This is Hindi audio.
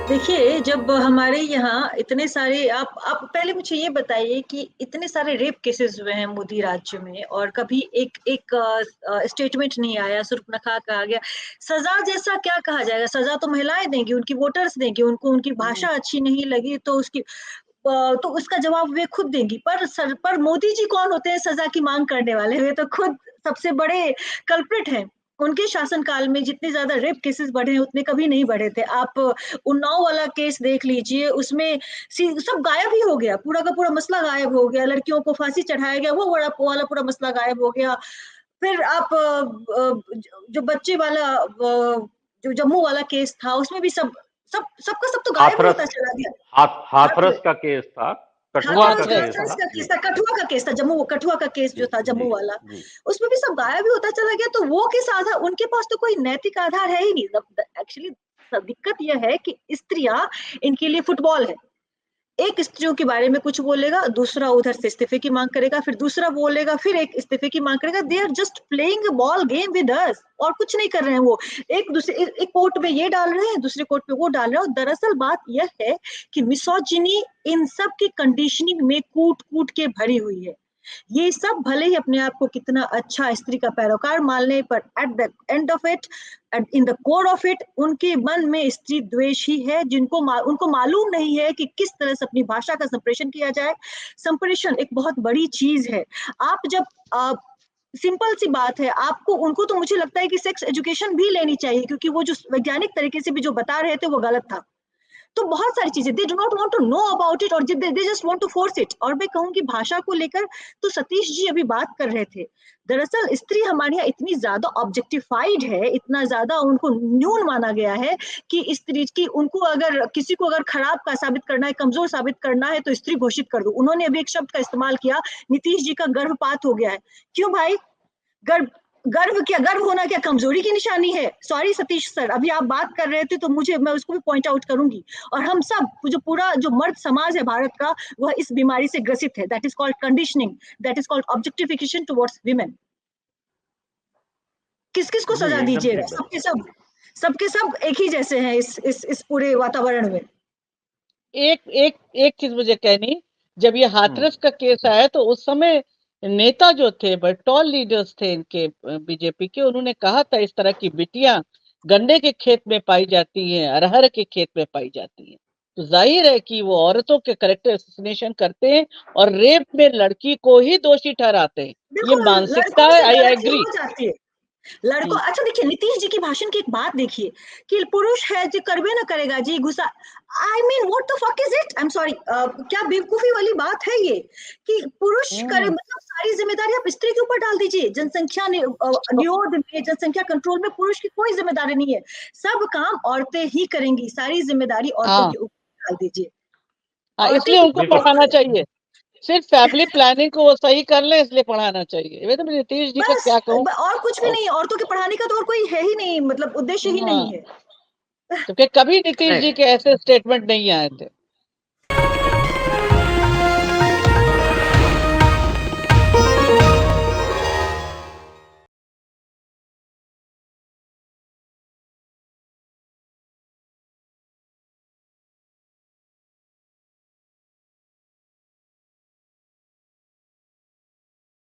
देखिए, जब हमारे यहाँ इतने सारे आप पहले मुझे ये बताइए कि इतने सारे रेप केसेज़ हुए हैं मोदी राज्य में और कभी एक एक स्टेटमेंट नहीं आया, सूर्पनखा कहा गया। सज़ा जैसा क्या कहा जाएगा? सज़ा तो महिलाएँ देंगी, उनकी वोटर्स देंगे, उनको उनकी हुँ, भाषा अच्छी नहीं लगी तो तो उसका जवाब वे खुद देंगी। पर मोदी जी कौन होते हैं सज़ा की माँग करने वाले? वे तो खुद सबसे बड़े कल्प्रिट हैं। उनके शासनकाल में जितने ज़्यादा रेप केसेज़ बढ़े हैं, उतने कभी नहीं बढ़े थे। आप उन्नाव वाला केस देख लीजिए, उसमें सी सब गायब ही हो गया, पूरा का पूरा मसला गायब हो गया, लड़कियों को फांसी चढ़ाया गया, वो वाला पूरा मसला गायब हो गया। फिर आप जो बच्चे वाला जो जम्मू वाला केस था, उसमें भी सबका सब तो गायब ही हाथरस होता चला गया। हाथरस हाथ का केस था, कठुआ का हाथरस केस हाथरस था। का जी, केस था, कठुआ का केस था, जम्मू कठुआ का केस जी, जो था जी, जम्मू वाला, जी। उसमें भी सब गायब ही होता चला गया, तो वो किस आधार उनके पास तो कोई नैतिक आधार है ही नहीं। एक्चुअली दिक्कत ये है कि स्त्रियाँ इनके लिए फुटबॉल है। एक स्त्रियों के बारे में कुछ बोलेगा, दूसरा उधर से इस्तीफे की माँग करेगा, फिर दूसरा बोलेगा, फिर एक इस्तीफे की माँग करेगा। They are just playing a ball game with us और कुछ नहीं कर रहे हैं वो। एक कोर्ट में ये डाल रहे हैं, दूसरे कोर्ट पे वो डाल रहे हैं और दरअसल बात यह है कि मिसोजिनी इन सब की कंडीशनिंग में कूट-कूट के भरी हुई है। ये सब भले ही अपने आप को कितना अच्छा स्त्री का पैरोकार मान लें, पर at the end of it and in the core of it उनके मन में स्त्री द्वेष ही है उनको मालूम नहीं है कि किस तरह से अपनी भाषा का संप्रेषण किया जाए। संप्रेषण एक बहुत बड़ी चीज है। आप जब सिंपल सी बात है, आपको उनको तो मुझे लगता है कि सेक्स एजुकेशन भी लेनी चाहिए क्योंकि वो जो वैज्ञानिक तरीके से भी जो बता रहे थे वो गलत था। तो बहुत सारी चीजें they do not want to know about it और they just want to force it. और मैं कहूंगी भाषा को लेकर तो सतीश जी अभी बात कर रहे थे। दरअसल स्त्री हमारे यहाँ इतनी ज्यादा ऑब्जेक्टिफाइड है, इतना ज्यादा उनको न्यून माना गया है कि स्त्री की उनको अगर किसी को अगर खराब का साबित करना है, कमजोर साबित करना है तो स्त्री घोषित कर दो। उन्होंने अभी एक शब्द का इस्तेमाल किया, नीतीश जी का गर्भपात हो गया है। क्यों भाई? गर्भ गर्भ होना क्या कमजोरी की निशानी है? सॉरी सतीश सर, अभी आप बात कर रहे थे तो मैं उसको भी पॉइंट आउट करूंगी। और हम सब जो पूरा जो मर्द समाज है भारत का, वह इस बीमारी से ग्रसित है। That is called conditioning, that is called objectification towards women. किस किस को जी, सजा एकदम दीजिएगा? ठीक बात। सबके सब एक ही जैसे हैं इस पूरे वातावरण में। एक एक एक चीज मुझे कहनी, जब ये हुँ, हाथरस का केस आया तो उस समय नेता जो थे, बड़े टॉल लीडर्स थे इनके, बीजेपी के, उन्होंने कहा था इस तरह की बिटियां गन्ने के खेत में पाई जाती हैं, अरहर के खेत में पाई जाती हैं। तो जाहिर है कि वो औरतों के कैरेक्टर असैसिनेशन करते हैं और रेप में लड़की को ही दोषी ठहराते हैं। ये बिल्कुल, मानसिकता लड़कों है, से आई गलती एग्री। हो जाती है। लड़कों अच्छा देखिए नीतीश जी के भाषण की एक बात देखिए कि पुरुष है जो करबे ना करेगा जी गुस्सा। I mean what the fuck is it? I am sorry, क्या बेवकूफी वाली बात है ये कि पुरुष करे, हम्म मतलब सारी जिम्मेदारी आप स्त्री के ऊपर डाल दीजिए। जनसंख्या निरोध में, जनसंख्या कंट्रोल में पुरुष की कोई जिम्मेदारी नहीं है। सब काम औरतें ही करेंगी, सारी जिम्मेदारी औरतों हाँ के ऊपर डाल दीजिए। हाँ, औरतें इसलिए ही उनको बिल्कुल। पढ़ाना चाहिए। सिर्फ फैमिली प्लानिंग को वो सही कर ले, इसलिए पढ़ाना चाहिए। मैं तो नीतीश जी का बस क्या कहूँ। और कुछ भी और नहीं, औरतों के पढ़ाने का तो और कोई है ही नहीं, मतलब उद्देश्य ही नहीं हाँ, है। क्योंकि कभी नीतीश नहीं, जी के ऐसे स्टेटमेंट नहीं आए थे।